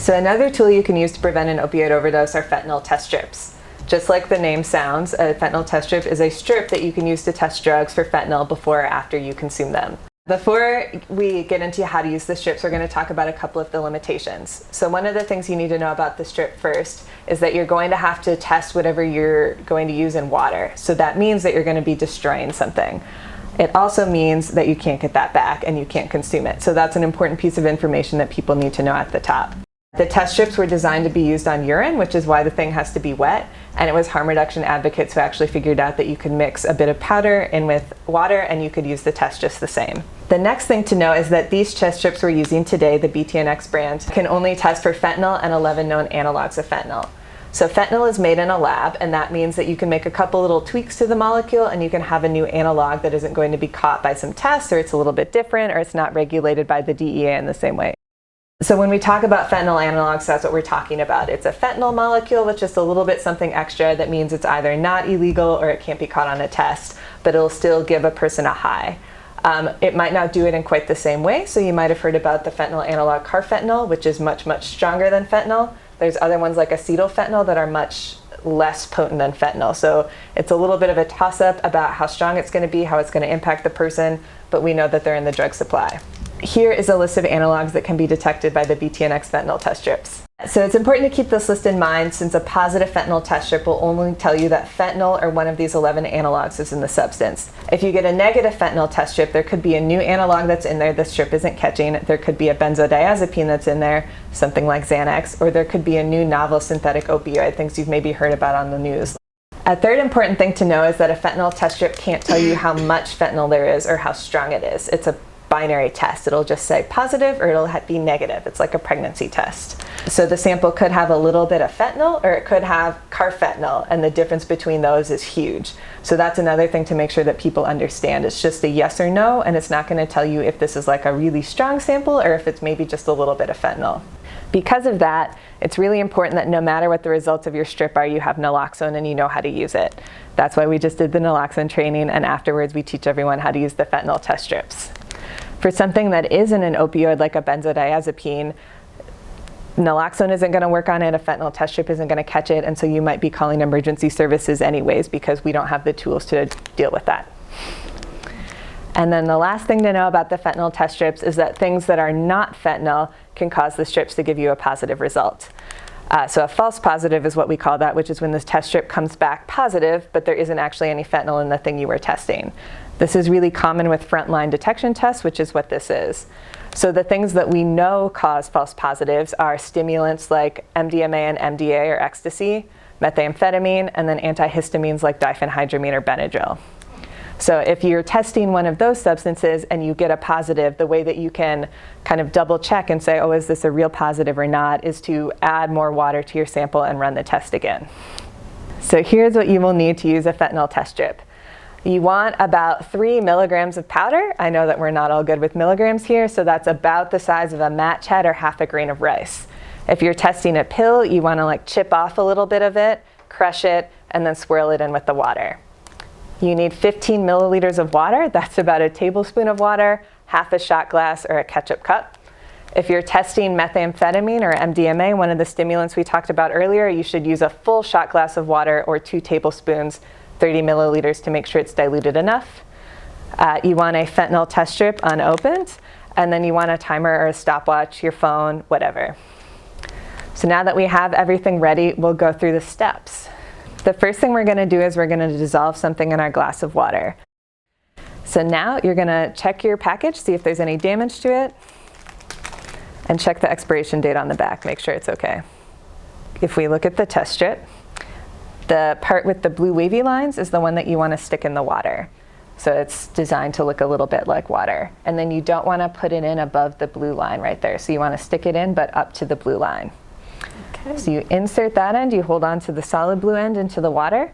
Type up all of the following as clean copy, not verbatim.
So another tool you can use to prevent an opioid overdose are fentanyl test strips. Just like the name sounds, a fentanyl test strip is a strip that you can use to test drugs for fentanyl before or after you consume them. Before we get into how to use the strips, we're going to talk about a couple of the limitations. So one of the things you need to know about the strip first is that you're going to have to test whatever you're going to use in water. So that means that you're going to be destroying something. It also means that you can't get that back and you can't consume it. So that's an important piece of information that people need to know at the top. The test strips were designed to be used on urine, which is why the thing has to be wet, and it was harm reduction advocates who actually figured out that you could mix a bit of powder in with water and you could use the test just the same. The next thing to know is that these test strips we're using today, the BTNX brand, can only test for fentanyl and 11 known analogs of fentanyl. So fentanyl is made in a lab, and that means that you can make a couple little tweaks to the molecule and you can have a new analog that isn't going to be caught by some tests, or it's a little bit different, or it's not regulated by the DEA in the same way. So when we talk about fentanyl analogs, that's what we're talking about. It's a fentanyl molecule with just a little bit something extra that means it's either not illegal or it can't be caught on a test, but it'll still give a person a high. It might not do it in quite the same way, so you might have heard about the fentanyl analog carfentanil, which is much, much stronger than fentanyl. There's other ones like acetylfentanyl that are much less potent than fentanyl. So it's a little bit of a toss-up about how strong it's going to be, how it's going to impact the person, but we know that they're in the drug supply. Here is a list of analogs that can be detected by the BTNX fentanyl test strips. So it's important to keep this list in mind, since a positive fentanyl test strip will only tell you that fentanyl or one of these 11 analogs is in the substance. If you get a negative fentanyl test strip, there could be a new analog that's in there the strip isn't catching. There could be a benzodiazepine that's in there, something like Xanax, or there could be a new novel synthetic opioid, things you've maybe heard about on the news. A third important thing to know is that a fentanyl test strip can't tell you how much fentanyl there is or how strong it is. It's a binary test. It'll just say positive or it'll be negative. It's like a pregnancy test. So the sample could have a little bit of fentanyl or it could have carfentanil, and the difference between those is huge. So that's another thing to make sure that people understand. It's just a yes or no, and it's not going to tell you if this is like a really strong sample or if it's maybe just a little bit of fentanyl. Because of that, it's really important that no matter what the results of your strip are, you have naloxone and you know how to use it. That's why we just did the naloxone training, and afterwards we teach everyone how to use the fentanyl test strips. For something that isn't an opioid like a benzodiazepine, naloxone isn't going to work on it, a fentanyl test strip isn't going to catch it, and so you might be calling emergency services anyways because we don't have the tools to deal with that. And then the last thing to know about the fentanyl test strips is that things that are not fentanyl can cause the strips to give you a positive result. So a false positive is what we call that, which is when this test strip comes back positive, but there isn't actually any fentanyl in the thing you were testing. This is really common with frontline detection tests, which is what this is. So the things that we know cause false positives are stimulants like MDMA and MDA or ecstasy, methamphetamine, and then antihistamines like diphenhydramine or Benadryl. So if you're testing one of those substances and you get a positive, the way that you can kind of double check and say, oh, is this a real positive or not, is to add more water to your sample and run the test again. So here's what you will need to use a fentanyl test strip. You want about 3 milligrams of powder. I know that we're not all good with milligrams here, so that's about the size of a match head or half a grain of rice. If you're testing a pill, you want to like chip off a little bit of it, crush it, and then swirl it in with the water. You need 15 milliliters of water. That's about a tablespoon of water, half a shot glass, or a ketchup cup. If you're testing methamphetamine or MDMA, one of the stimulants we talked about earlier, you should use a full shot glass of water or 2 tablespoons, 30 milliliters to make sure it's diluted enough. You want a fentanyl test strip unopened, and then you want a timer or a stopwatch, your phone, whatever. So now that we have everything ready, we'll go through the steps. The first thing we're going to do is we're going to dissolve something in our glass of water. So now you're going to check your package, see if there's any damage to it, and check the expiration date on the back, make sure it's okay. If we look at the test strip, the part with the blue wavy lines is the one that you want to stick in the water. So it's designed to look a little bit like water. And then you don't want to put it in above the blue line right there. So you want to stick it in, but up to the blue line. Okay. So you insert that end, you hold on to the solid blue end into the water.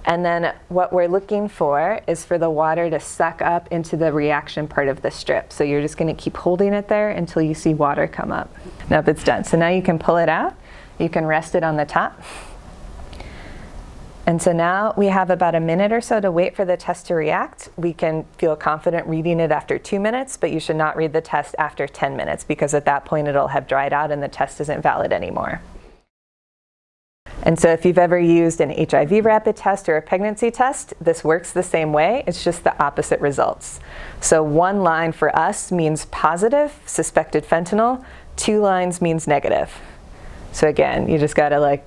And then what we're looking for is for the water to suck up into the reaction part of the strip. So you're just going to keep holding it there until you see water come up. Nope, it's done. So now you can pull it out. You can rest it on the top. And so now we have about a minute or so to wait for the test to react. We can feel confident reading it after 2 minutes, but you should not read the test after 10 minutes because at that point it'll have dried out and the test isn't valid anymore. And so if you've ever used an HIV rapid test or a pregnancy test, this works the same way. It's just the opposite results. So 1 line for us means positive, suspected fentanyl. 2 lines means negative. So again, you just gotta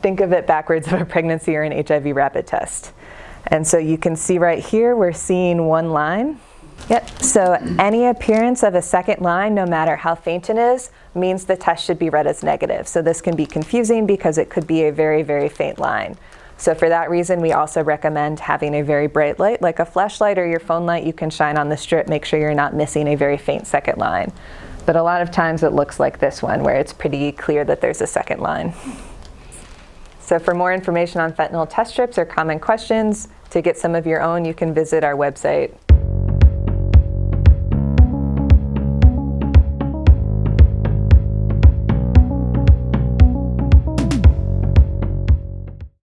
think of it backwards of a pregnancy or an HIV rapid test. And so you can see right here, we're seeing 1 line. Yep, so any appearance of a second line, no matter how faint it is, means the test should be read as negative. So this can be confusing because it could be a very, very faint line. So for that reason, we also recommend having a very bright light, like a flashlight or your phone light you can shine on the strip. Make sure you're not missing a very faint second line. But a lot of times it looks like this one, where it's pretty clear that there's a second line. So for more information on fentanyl test strips or common questions, to get some of your own, you can visit our website.